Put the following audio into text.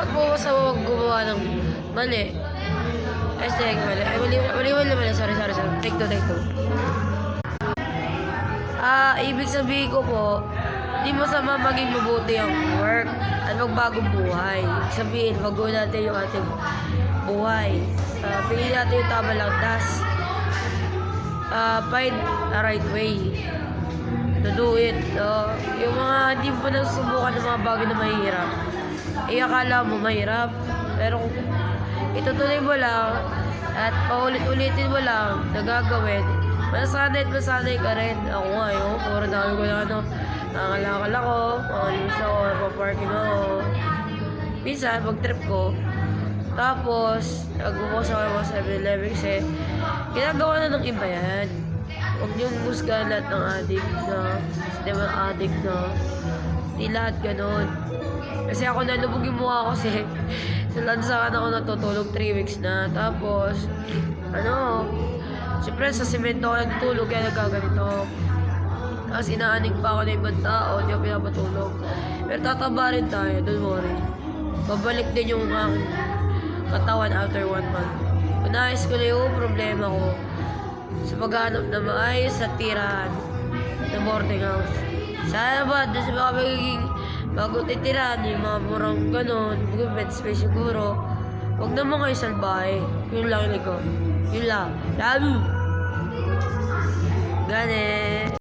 bawat bukas sa gumawa ng mali. Mali. Ay, mali. Sorry. Take two. Ibig sabihin ko po, di masama maging mabuti ang work at magbagong buhay. Ibig sabihin, bago natin yung ating buhay. Piliin natin yung tama lang. Find a right way to do it. Yung mga hindi mo nasusubukan ng mga bagay na mahirap, akala mo mahirap, pero kung itutuloy mo lang at paulit-ulitin mo lang na gagawin, masanay ka rin. Ako nga yun, puro dami ko na nangalakal ako, makalis ako, paparking ako. Minsan, mag-trip ko, tapos nagbubukas ako ng mga 7-Eleven kasi ginagawa na ng iba yan. Huwag niyong husgahan lahat ng addict na, sistema ng addict na, di lahat ganun. Kasi ako nalubog yung mukha ko kasi sa lansangan ako natutulog 3 weeks na. Tapos, siyempre sa semento ako natutulog kaya nagkaganito. Tapos inaanig pa ako ng ibang tao, hindi ako pinapatulog. Pero tataba rin tayo, don't worry. Babalik din yung aking katawan after 1 month. Unayos ko na yung problema ko sa paghanap na maayos sa tirahan ng boarding house. Sana ba, doon sa mga magiging bago titirahan, yung mga murang ganon, bed space siguro, huwag naman kayo salbahe. Yun lang. Yun lang. Lalo! Gane!